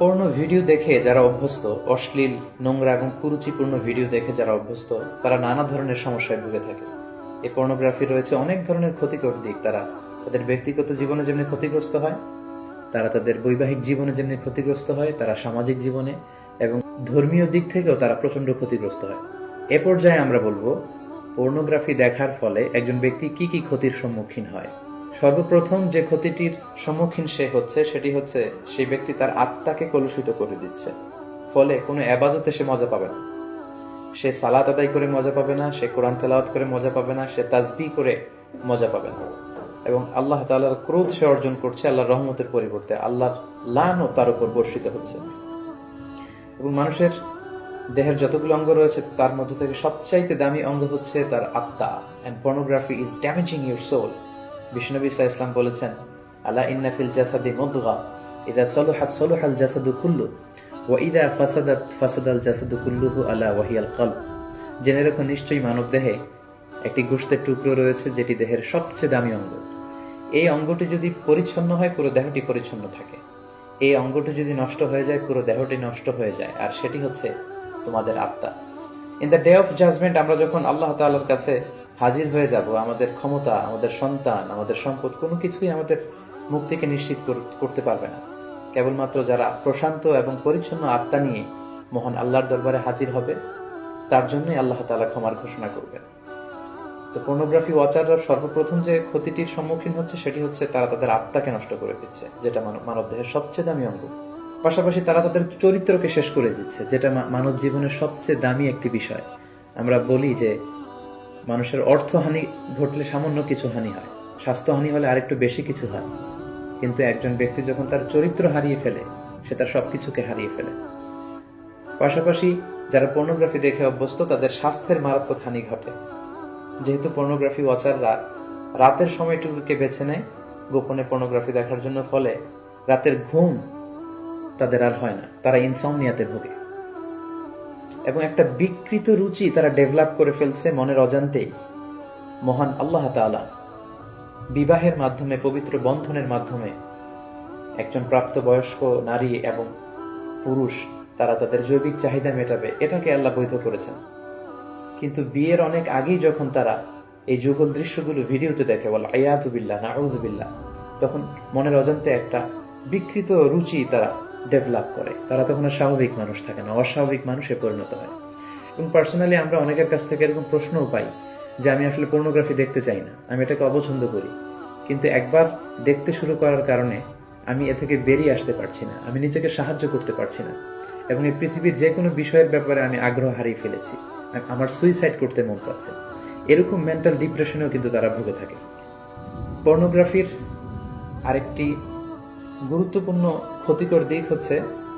পর্ণ video দেখে যারা অভ্যস্ত, অশ্লীল, নোংরা এবং কুরুচিপূর্ণ ভিডিও দেখে যারা অভ্যস্ত, তারা নানা ধরনের সমস্যায় ভুগে থাকে। এই পর্নোগ্রাফি রয়েছে অনেক ধরনের ক্ষতিকর দিক। তারা তাদের ব্যক্তিগত জীবনে যেমনি ক্ষতিগ্রস্ত হয়, তারা তাদের বৈবাহিক জীবনে যেমনি ক্ষতিগ্রস্ত হয়, তারা সামাজিক জীবনে এবং ধর্মীয় দিক থেকেও তারা প্রচন্ড ক্ষতিগ্রস্ত হয়। এ পর্যায়ে আমরা বলবো, পর্নোগ্রাফি দেখার ফলে একজন ব্যক্তি কি কি ক্ষতির সম্মুখীন হয়। সর্বপ্রথম যে ক্ষতিটির সম্মুখীন সে হচ্ছে, সেটি হচ্ছে সেই ব্যক্তি তার আত্মাকে কলুষিত করে দিচ্ছে। ফলে কোনো এবাদতে সে মজা পাবে না, সে সালাত আদায় করে মজা পাবে না, সে কোরআন তেলাওয়াত করে মজা পাবে না, সে তাসবিহ করে মজা পাবে না। এবং আল্লাহ তাআলার ক্রোধ সে অর্জন করছে আল্লাহর রহমতের পরিবর্তে, আল্লাহর লানও তার উপর বর্ষিত হচ্ছে। এবং মানুষের দেহের যতগুলো অঙ্গ রয়েছে তার মধ্যে থেকে সবচাইতে দামি অঙ্গ হচ্ছে তার আত্মা। And pornography is damaging your soul. বিষ্ণু সাল্লাল্লাহু ইসলাম বলেছেন, আলা ইন্না ফিল জাসাদি মুদগা ইযা সলুহাত সলুহাল জাসাদু কুল্লু ওয়া ইযা ফাসাদাত ফাসাদাল জাসাদু কুল্লুহু আলা ওয়াহিয়াল কলব। জেনে রাখো, নিশ্চয়ই মানব দেহে একটি গোশতের টুকরো রয়েছে যেটি দেহের সবচেয়ে দামি অঙ্গ। এই অঙ্গটি যদি পরিচ্ছন্ন হয় পুরো দেহটি পরিচ্ছন্ন থাকে, এই অঙ্গটি যদি নষ্ট হয়ে যায় পুরো দেহটি নষ্ট হয়ে যায়, আর সেটি হচ্ছে তোমাদের আত্মা। In the day of judgement আমরা যখন আল্লাহ তাআলার কাছে হাজির হয়ে যাব, আমাদের ক্ষমতা, আমাদের সন্তান, আমাদের সম্পদ কোনো কিছুই আমাদের মুক্তিকে নিশ্চিত করতে পারবে না। কেবলমাত্র যারা প্রশান্ত এবং পরিচ্ছন্ন আত্মা নিয়ে মহান আল্লাহর দরবারে হাজির হবে, তার জন্যই আল্লাহ তাআলা ক্ষমার ঘোষণা করবেন। তো পর্নোগ্রাফি ওয়াচাররা সর্বপ্রথম যে ক্ষতিটির সম্মুখীন হচ্ছে সেটি হচ্ছে তারা তাদের আত্মাকে নষ্ট করে দিচ্ছে, যেটা মানব দেহের সবচেয়ে দামি অঙ্গ। পাশাপাশি তারা তাদের চরিত্রকে শেষ করে দিচ্ছে, যেটা মানব জীবনের সবচেয়ে দামি একটি বিষয়। আমরা বলি যে মানুষের অর্থহানি ঘটলে সামান্য কিছু হানি হয়, স্বাস্থ্যহানি হলে আরেকটু বেশি কিছু হয়, কিন্তু একজন ব্যক্তি যখন তার চরিত্র হারিয়ে ফেলে, সে তার সবকিছুকে হারিয়ে ফেলে। পাশাপাশি যারা পর্নোগ্রাফি দেখে অভ্যস্ত তাদের স্বাস্থ্যের মারাত্মক হানি ঘটে, যেহেতু পর্নোগ্রাফি ওয়াচাররা রাতের সময়টুকুকে বেছে নেয় গোপনে পর্নোগ্রাফি দেখার জন্য। ফলে রাতের ঘুম তাদের আর হয় না, তারা ইনসমনিয়াতে ভোগে এবং একটা বিকৃত রুচি তারা ডেভেলপ করে ফেলছে মনের অজান্তেই। মহান আল্লাহ তাআলা বিবাহের মাধ্যমে, পবিত্র বন্ধনের মাধ্যমে একজন প্রাপ্তবয়স্ক নারী এবং পুরুষ তারা তাদের জৈবিক চাহিদা মেটাবে, এটাকে আল্লাহ বৈধ করেছেন। কিন্তু বিয়ের অনেক আগেই যখন তারা এই যুগল দৃশ্যগুলো ভিডিওতে দেখে, বলে আয়াতু বিল্লাহ, নাউযু বিল্লাহ, তখন মনের অজান্তে একটা বিকৃত রুচি তারা ডেভেলপ করে। তারা তখন আর স্বাভাবিক মানুষ থাকে না, অস্বাভাবিক মানুষে পরিণত হয়। এবং পার্সোনালি আমরা অনেকের কাছ থেকে এরকম প্রশ্নও পাই যে আমি আসলে পর্নোগ্রাফি দেখতে চাই না, আমি এটাকে অপছন্দ করি, কিন্তু একবার দেখতে শুরু করার কারণে আমি এ থেকে বেরিয়ে আসতে পারছি না, আমি নিজেকে সাহায্য করতে পারছি না, এবং এই পৃথিবীর যে কোনো বিষয়ের ব্যাপারে আমি আগ্রহ হারিয়ে ফেলেছি, আমার সুইসাইড করতে মন চাচ্ছে। এরকম মেন্টাল ডিপ্রেশনেও কিন্তু তারা ভুগে থাকে। পর্নোগ্রাফির আরেকটি গুরুত্বপূর্ণ ক্ষতিকর দিক হচ্ছে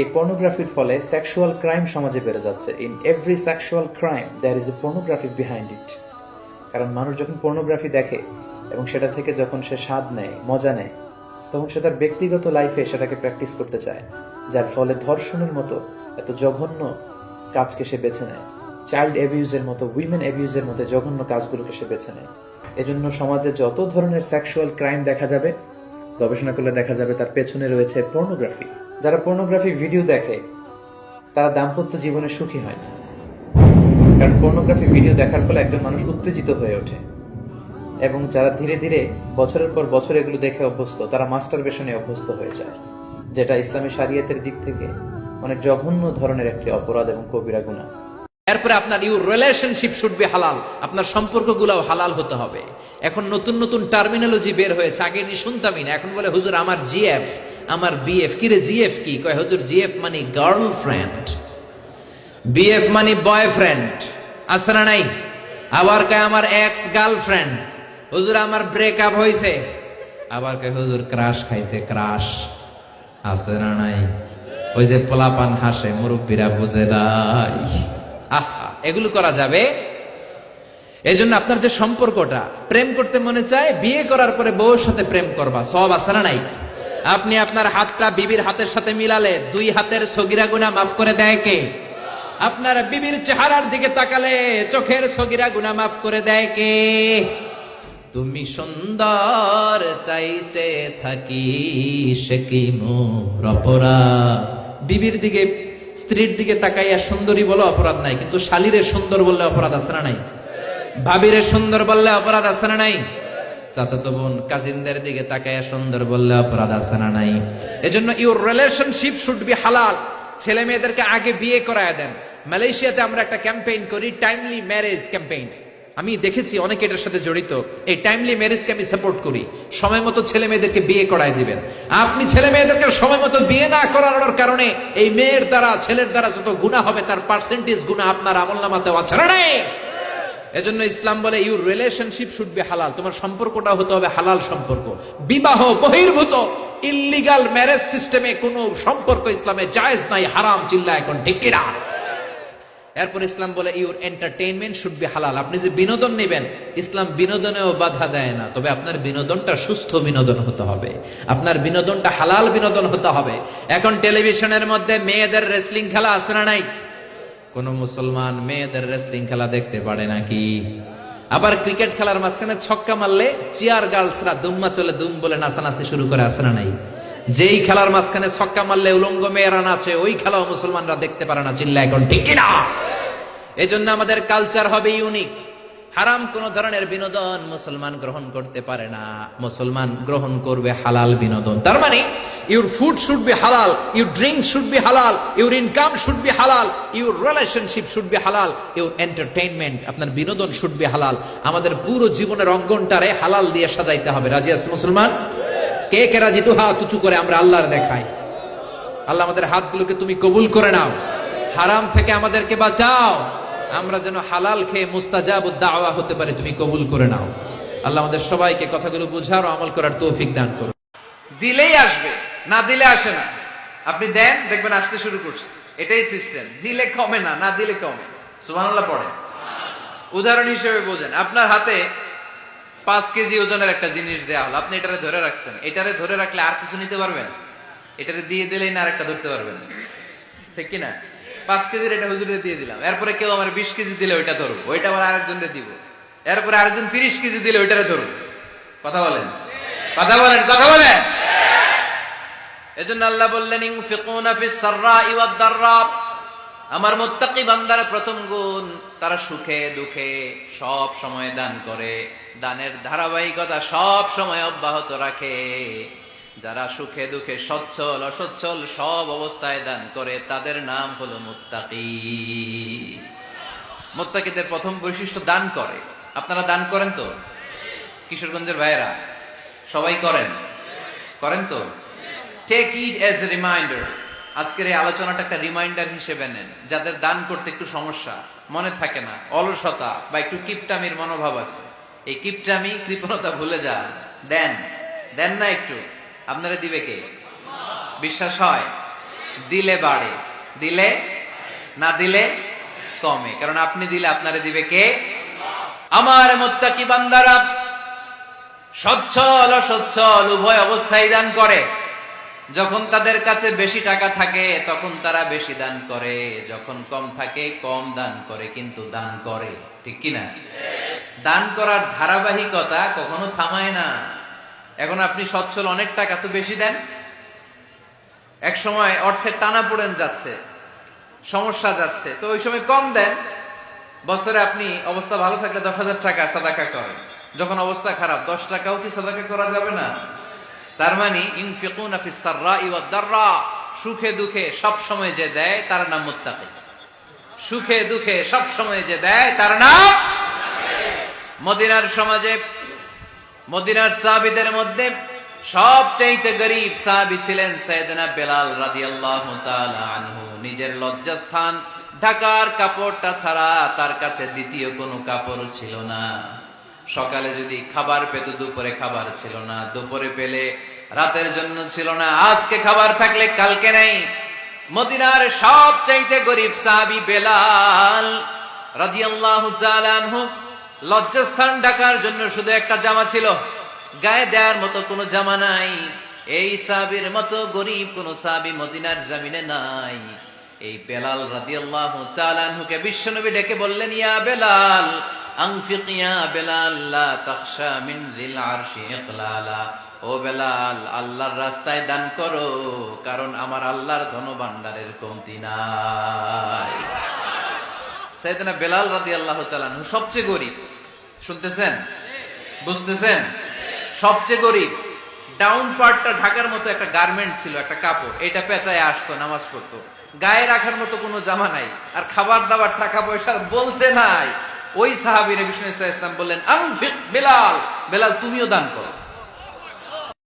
এই পর্নোগ্রাফির ফলে সেক্সুয়াল ক্রাইম সমাজে বেড়ে যাচ্ছে। In every sexual crime there is a pornography behind it. কারণ মানুষ যখন পর্নোগ্রাফি দেখে এবং সেটা থেকে যখন সে স্বাদ নেয়, মজা নেয়, তখন সে তার ব্যক্তিগত লাইফে সেটাকে প্র্যাকটিস করতে চায়, যার ফলে ধর্ষণের মতো এত জঘন্য কাজকে সে বেছে নেয়, চাইল্ড অ্যাবিউজের মতো, উইমেন অ্যাবিউজের মতো জঘন্য কাজগুলোকে সে বেছে নেয়। এজন্য সমাজে যত ধরনের সেক্সুয়াল ক্রাইম দেখা যাবে, গবেষণা করলে দেখা যাবে তার পেছনে রয়েছে পর্নোগ্রাফি। যারা পর্নোগ্রাফি ভিডিও দেখে তারা দাম্পত্য জীবনে সুখী হয় না, কারণ পর্নোগ্রাফি ভিডিও দেখার ফলে একজন মানুষ উত্তেজিত হয়ে ওঠে। এবং যারা ধীরে ধীরে বছরের পর বছর এগুলো দেখে অভ্যস্ত, তারা মাস্টারবেশনে অভ্যস্ত হয়ে যায়, যেটা ইসলামী শরিয়তের দিক থেকে অনেক জঘন্য ধরনের একটি অপরাধ এবং কবিরা গুনাহ। এরপরে আপনার ইউর রিলেশনশিপ শুড বি হালাল, আপনার সম্পর্কগুলোও হালাল হতে হবে। এখন নতুন নতুন টার্মিনোলজি বের হয়েছে, আগে ni শুনতামই না, এখন বলে হুজুর আমার জিএফ, আমার বিএফ। কি রে জিএফ কি? কয় হুজুর জিএফ মানে গার্লফ্রেন্ড, বিএফ মানে বয়ফ্রেন্ড, আছে না নাই? আবার কয় আমার এক্স গার্লফ্রেন্ড। হুজুর আমার ব্রেকআপ হয়েছে। আবার কয় হুজুর ক্রাশ খাইছে, ক্রাশ, আছে না নাই? ওই যে পোলাপান হাসে, মুরব্বীরা বুঝে নাই। আহা, এগুলো করা যাবে? এই জন্য আপনার যে সম্পর্কটা, প্রেম করতে মনে চায়, বিয়ে করার পরে বউর সাথে প্রেম করবা, সব আছে না নাই? আপনি আপনার হাতটা বিবির হাতের সাথে মিলালে 2 হাতের সগীরা গুনাহ মাফ করে দেয় কে? আপনার বিবির চেহারার দিকে তাকালে চোখের সগীরা গুনাহ মাফ করে দেয় কে? তুমি সুন্দর তাই চেয়ে থাকি, সে কি মোর অপরাধ? বিবির দিকে, স্ত্রীর দিকে তাকাইয়া সুন্দরী বলে অপরাধ নাই, কিন্তু শালীরের সুন্দর বললে অপরাধ আছে না নাই? ভাবিরে সুন্দর বললে অপরাধ আছে না নাই? চাচাতো বোন কাজিনদের দিকে তাকাইয়া সুন্দর বললে অপরাধ আছে না নাই? এজন্য ইউর রিলেশনশিপ শুড বি হালাল। ছেলে মেয়েদেরকে আগে বিয়ে করায় দেন। মালয়েশিয়াতে আমরা একটা ক্যাম্পেইন করি, টাইমলি ম্যারেজ ক্যাম্পেইন। আমি দেখেছি অনেকে এটার সাথে জড়িত। এই টাইমলি ম্যারেজকে আমি সাপোর্ট করি। সময় মতো ছেলে মেয়েদেরকে বিয়ে করায় দিবেন। আপনি ছেলে মেয়েদেরকে সময় মতো বিয়ে না করানোর কারণে এই মেয়ের দ্বারা ছেলের দ্বারা যত গুনাহ হবে তার পার্সেন্টেজ গুনাহ আপনার আমলনামাতে আছে না নাই? এজন্য ইসলাম বলে ইউর রিলেশনশিপ শুড বি হালাল। তোমার সম্পর্কটা হতে হবে হালাল সম্পর্ক। বিবাহ বহির্ভূত ইল্লিগাল ম্যারেজ সিস্টেমে কোনো সম্পর্ক ইসলামে জায়েজ নাই, হারাম। চিল্লা এখন ঠিক কিনা? এরপর ইসলাম বলে ইউর এন্টারটেইনমেন্ট শুড বি হালাল। আপনি যে বিনোদন নেবেন, ইসলাম বিনোদনেও বাধা দেয় না, তবে আপনার বিনোদনটা সুস্থ বিনোদন হতে হবে, আপনার বিনোদনটা হালাল বিনোদন হতে হবে। এখন টেলিভিশনের মধ্যে মেয়েদের রেসলিং খেলা আছে না নাই? কোন মুসলমান মেয়েদের রেসলিং খেলা দেখতে পারে নাকি? আবার ক্রিকেট খেলার মাঝখানে ছক্কা মারলে চিয়ার গার্লসরা দুম্মা চলে দুম বলে নাচানাচি শুরু করে, আছে না নাই? যেই খেলার মাঝখানে ছক্কা মারলে উলঙ্গ মেয়েরা নাচে, ওই খেলাও মুসলমানরা দেখতে পারে না। চিল্লা এখন ঠিক কিনা? এই জন্য আমাদের কালচার হবে ইউনিক। হারাম কোন ধরনের বিনোদন মুসলমান গ্রহণ করতে পারে না। মুসলমান গ্রহণ করবে হালাল বিনোদন। তার মানে ইউর ফুড শুড বি হালাল, ইউর ড্রিঙ্কস শুড বি হালাল, ইউর ইনকাম শুড বি হালাল, ইউর রিলেশনশিপ শুড বি হালাল, ইউর এন্টারটেইনমেন্ট, আপনার বিনোদন শুড বি হালাল। আমাদের পুরো জীবনের অঙ্গনটারে হালাল দিয়ে সাজাইতে হবে। রাজি আছে মুসলমান? কে কে রাজি? তো হাত উঁচু করে আমরা আল্লাহর দেখাই। আল্লাহ আমাদের হাতগুলোকে তুমি কবুল করে নাও, হারাম থেকে আমাদেরকে বাঁচাও, আমরা যেন হালাল খেয়ে মুস্তাজাবুদ দাওয়া হতে পারে, তুমি কবুল করে নাও। আল্লাহ আমাদের সবাইকে কথাগুলো বুঝার ও আমল করার তৌফিক দান করুন। দিলেই আসবে, না দিলে আসে না। আপনি দেন, দেখবেন আসতে শুরু করছে। এটাই সিস্টেম। দিলে কমে না, না দিলে কমে। সুবহানাল্লাহ পড়েন। উদাহরণ হিসেবে বোঝেন, আপনার হাতে 5 কেজি ওজনের একটা জিনিস দেয়া হলো, আপনি এটারে ধরে রাখছেন। এটারে ধরে রাখলে আর কিছু নিতে পারবেন? এটারে দিয়ে দিলেই না আরেকটা ধরতে পারবেন, ঠিক কিনা? 5 কেজির এটা হুজুরে দিয়ে দিলাম, এরপরে কেউ আমার 20 কেজি দিলে ওইটা ধরবো, ওইটা আবার আরেকজনকে দিব, এরপরে আরেকজন 30 কেজি দিলে ওইটারে ধরবো। কথা বলেন, কথা বলেন, কথা বলেন। এজন্য আল্লাহ বললেন ইনফিকুনা ফিস সাররাই ওয়াদ দাররা। আমার মুত্তাকি বান্দার প্রথম গুণ, তারা সুখে দুঃখে সব সময় দান করে, দানের ধারাবাহিকতা সব সময় অব্যাহত রাখে। যারা সুখে দুঃখে সচ্ছল অসচ্ছল সব অবস্থায় দান করে, তাদের নাম হলো মুত্তাকি। মুত্তাকিদের প্রথম বৈশিষ্ট্য দান করে। আপনারা দান করেন তো? কিশোরগঞ্জের ভাইয়েরা সবাই করেন? করেন তো? Take it as a reminder. আজকের এই আলোচনাটা একটা রিমাইন্ডার হিসেবে নেন। যাদের দান করতে একটু সমস্যা, মনে থাকে না, অলসতা বা একটু কিপটামির মনোভাব আছে, এই কিপটামি কৃপণতা ভুলে যান। দেন, দেন না একটু, আপনারা দিবে কে? বিশ্বাস হয়? দিলে বাড়ে, দিলে না দিলে কমে। কারণ আপনি দিলে আপনারে দিবে কে? আমার মুত্তাকি বান্দারা সচ্ছল অসচ্ছল উভয় অবস্থায় দান করে। যখন তাদের কাছে বেশি টাকা থাকে তখন তারা বেশি দান করে, যখন কম থাকে কম দান করে, কিন্তু দান করে, ঠিক কিনা? দান করার ধারাবাহিকতা কখনো থামায় না। এখন আপনি সচ্ছল, অনেক টাকা তো বেশি দেন, এক সময় অর্থের টানা পড়েন যাচ্ছে, সমস্যা যাচ্ছে, তো ওই সময় কম দেন। বছরে আপনি অবস্থা ভালো থাকলে 10,000 টাকা সাদাকা করেন, যখন অবস্থা খারাপ 10 টাকাও কি সাদাকা করা যাবে না? তার মানে ইনফিকুনা ফিস সাররাই ওয়াদ দাররা, সুখে দুঃখে সব সময় যে দেয় তার নাম মুত্তাকি। সুখে দুঃখে সব সময় যে দেয় তার নাম। মদিনার সমাজে, মদিনার সাহাবীদের মধ্যে সবচেয়ে গরীব সাহাবী ছিলেন সাইয়েদনা বেলাল রাদিয়াল্লাহু তাআলা আনহু। নিজের লজ্জাস্থান ঢাকার কাপড়টা ছাড়া তার কাছে দ্বিতীয় কোনো কাপড় ছিল না। সকালে যদি খাবার পেত, দুপুরে খাবার ছিল না, দুপুরে পেলে রাতের জন্য ছিল না, আজকে খাবার থাকলে কালকে নাই। মদিনার সবচাইতে গরীব সাহাবী বেলাল রাদিয়াল্লাহু তাআলা আনহু, লজ্জাস্থান ঢাকার জন্য শুধু একটা জামা ছিল, গায়ে দেওয়ার মতো কোনো জামা নাই। এই সাহাবীর মতো গরীব কোন সাহাবী মদিনার জমিনে নাই। এই বেলাল রাদিয়াল্লাহু তাআলা আনহুকে বিশ্বনবী ডেকে বললেন, ইয়া বেলাল আনফিক ইয়া বেলাল লা তাখশা মিন যিল আরশি ইকলালা। ও ও বেলাল, আল্লাহর রাস্তায় দান করো, কারণ আমার আল্লাহর ধন ভাণ্ডারের কমতি নাই। সাইয়েদনা বেলাল রাদিয়াল্লাহু তাআলা আনহু সবচেয়ে গরিব। শুনতেছেন, বুঝতেছেন? সবচেয়ে গরিব। ডাউন পার্টটা ঢাকার মতো একটা গার্মেন্ট ছিল, একটা কাপড়, এটা পেঁচায় আসতো, নামাজ পড়তো। গায়ে রাখার মতো কোনো জামা নাই, আর খাবার দাবার টাকা পয়সা বলতে নাই। ওই সাহাবী নবী সাল্লাল্লাহু আলাইহি ওয়াসাল্লাম বললেন, আনফিক বেলাল, বেলাল তুমিও দান করো।